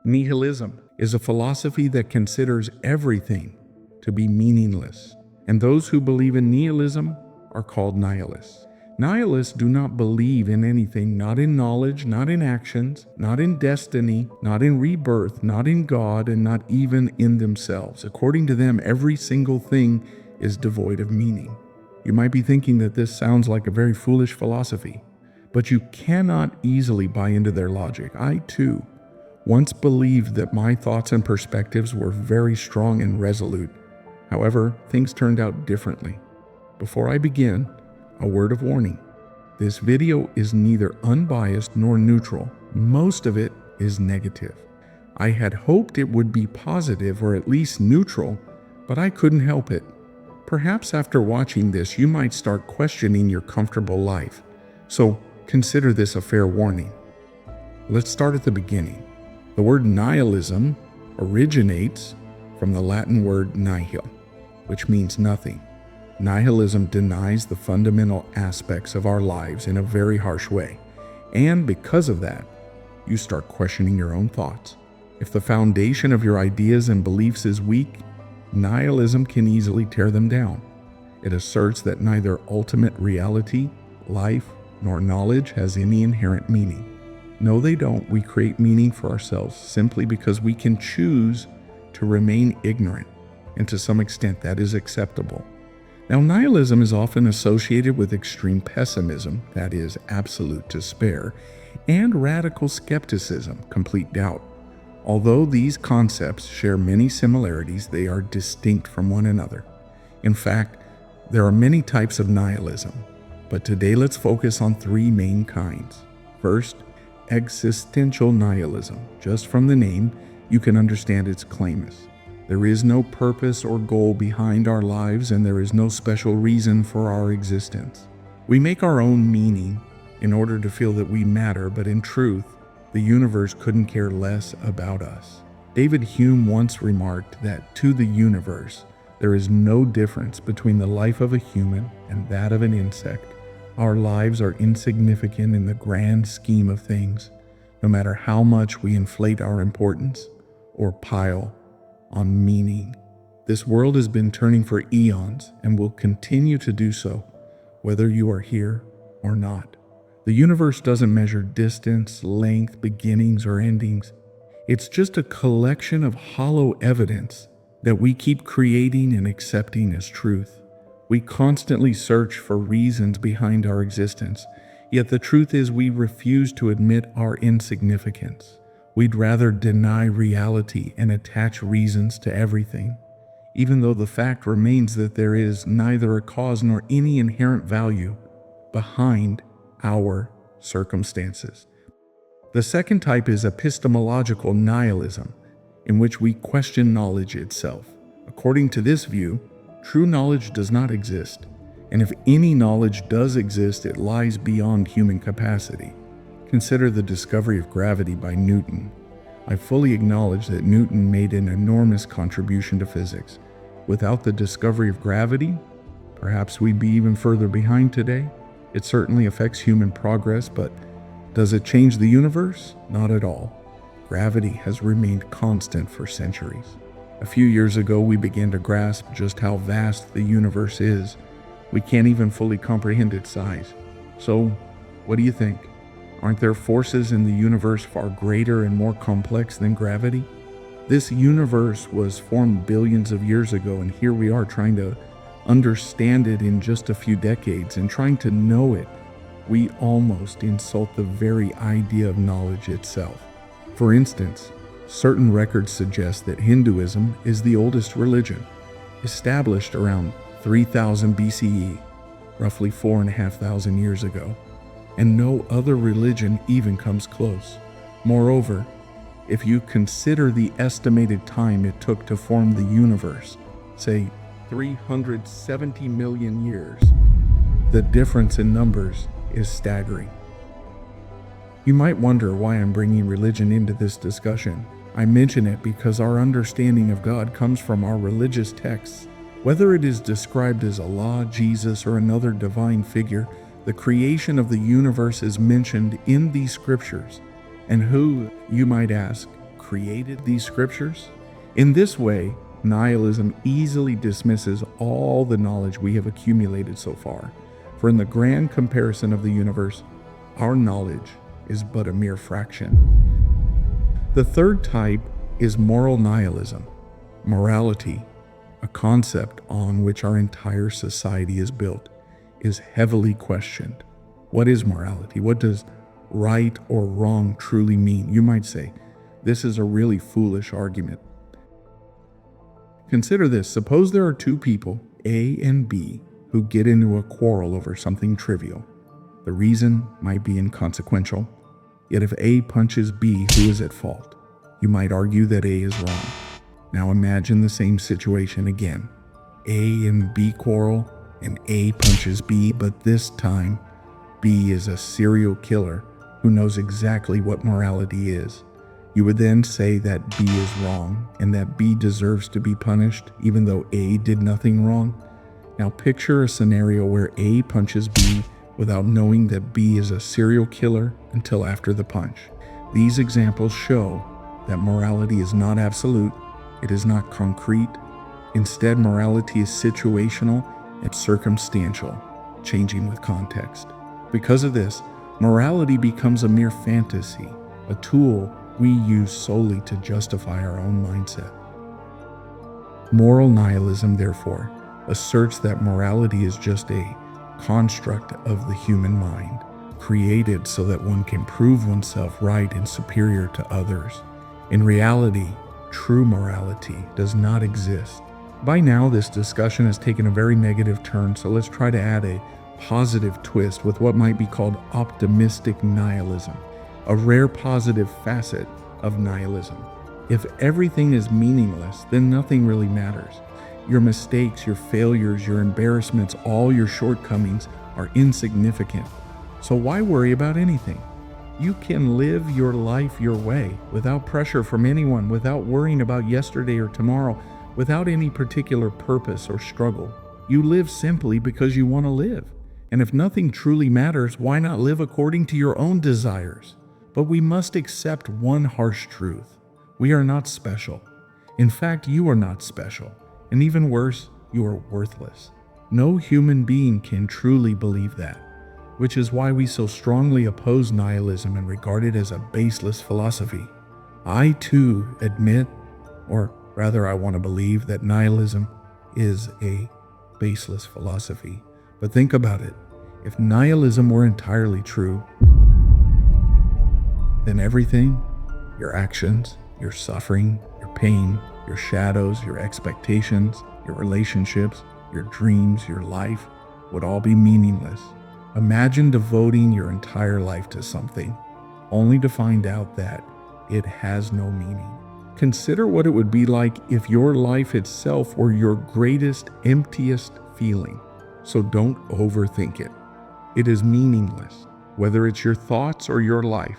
Nihilism is a philosophy that considers everything to be meaningless, and those who believe in nihilism are called nihilists. Nihilists do not believe in anything, not in knowledge, not in actions, not in destiny, not in rebirth, not in God, and not even in themselves. According to them, every single thing is devoid of meaning. You might be thinking that this sounds like a very foolish philosophy, but you cannot easily buy into their logic. I, too, once believed that my thoughts and perspectives were very strong and resolute. However, things turned out differently. Before I begin, a word of warning. This video is neither unbiased nor neutral. Most of it is negative. I had hoped it would be positive or at least neutral, but I couldn't help it. Perhaps after watching this, you might start questioning your comfortable life. So consider this a fair warning. Let's start at the beginning. The word nihilism originates from the Latin word nihil, which means nothing. Nihilism denies the fundamental aspects of our lives in a very harsh way. And because of that, you start questioning your own thoughts. If the foundation of your ideas and beliefs is weak, nihilism can easily tear them down. It asserts that neither ultimate reality, life, nor knowledge has any inherent meaning. No, they don't. We create meaning for ourselves simply because we can choose to remain ignorant, and to some extent that is acceptable. Now, nihilism is often associated with extreme pessimism, that is, absolute despair, and radical skepticism, complete doubt. Although these concepts share many similarities, they are distinct from one another. In fact, there are many types of nihilism, but today let's focus on three main kinds. First, existential nihilism. Just from the name, you can understand its claims. There is no purpose or goal behind our lives, and there is no special reason for our existence. We make our own meaning in order to feel that we matter, but in truth, the universe couldn't care less about us. David Hume once remarked that to the universe, there is no difference between the life of a human and that of an insect. Our lives are insignificant in the grand scheme of things, no matter how much we inflate our importance or pile on meaning. This world has been turning for eons and will continue to do so, whether you are here or not. The universe doesn't measure distance, length, beginnings, or endings. It's just a collection of hollow evidence that we keep creating and accepting as truth. We constantly search for reasons behind our existence, yet the truth is we refuse to admit our insignificance. We'd rather deny reality and attach reasons to everything, even though the fact remains that there is neither a cause nor any inherent value behind our circumstances. The second type is epistemological nihilism, in which we question knowledge itself. According to this view, true knowledge does not exist, and if any knowledge does exist, it lies beyond human capacity. Consider the discovery of gravity by Newton. I fully acknowledge that Newton made an enormous contribution to physics. Without the discovery of gravity, perhaps we'd be even further behind today. It certainly affects human progress, but does it change the universe? Not at all. Gravity has remained constant for centuries. A few years ago, we began to grasp just how vast the universe is. We can't even fully comprehend its size. So, what do you think? Aren't there forces in the universe far greater and more complex than gravity? This universe was formed billions of years ago, and here we are trying to understand it in just a few decades, and trying to know it. We almost insult the very idea of knowledge itself. For instance, certain records suggest that Hinduism is the oldest religion, established around 3000 BCE, roughly 4,500 years ago, and no other religion even comes close. Moreover, if you consider the estimated time it took to form the universe, say 370 million years, the difference in numbers is staggering. You might wonder why I'm bringing religion into this discussion. I mention it because our understanding of God comes from our religious texts. Whether it is described as Allah, Jesus, or another divine figure, the creation of the universe is mentioned in these scriptures. And who, you might ask, created these scriptures? In this way, nihilism easily dismisses all the knowledge we have accumulated so far, for in the grand comparison of the universe, our knowledge is but a mere fraction. The third type is moral nihilism. Morality, a concept on which our entire society is built, is heavily questioned. What is morality? What does right or wrong truly mean? You might say, this is a really foolish argument. Consider this. Suppose there are two people, A and B, who get into a quarrel over something trivial. The reason might be inconsequential, yet if A punches B, who is at fault? You might argue that A is wrong. Now imagine the same situation again. A and B quarrel, and A punches B, but this time, B is a serial killer who knows exactly what morality is. You would then say that B is wrong and that B deserves to be punished even though A did nothing wrong. Now picture a scenario where A punches B without knowing that B is a serial killer until after the punch. These examples show that morality is not absolute, it is not concrete. Instead, morality is situational and circumstantial, changing with context. Because of this, morality becomes a mere fantasy, a tool we use solely to justify our own mindset. Moral nihilism, therefore, asserts that morality is just a construct of the human mind, created so that one can prove oneself right and superior to others. In reality, true morality does not exist. By now, this discussion has taken a very negative turn, so let's try to add a positive twist with what might be called optimistic nihilism, a rare positive facet of nihilism. If everything is meaningless, then nothing really matters. Your mistakes, your failures, your embarrassments, all your shortcomings are insignificant. So why worry about anything? You can live your life your way, without pressure from anyone, without worrying about yesterday or tomorrow, without any particular purpose or struggle. You live simply because you want to live. And if nothing truly matters, why not live according to your own desires? But we must accept one harsh truth. We are not special. In fact, you are not special. And even worse, you are worthless. No human being can truly believe that, which is why we so strongly oppose nihilism and regard it as a baseless philosophy. I too admit, or rather I want to believe, that nihilism is a baseless philosophy. But think about it. If nihilism were entirely true, then everything, your actions, your suffering, your pain, your shadows, your expectations, your relationships, your dreams, your life would all be meaningless. Imagine devoting your entire life to something, only to find out that it has no meaning. Consider what it would be like if your life itself were your greatest, emptiest feeling. So don't overthink it. It is meaningless, whether it's your thoughts or your life.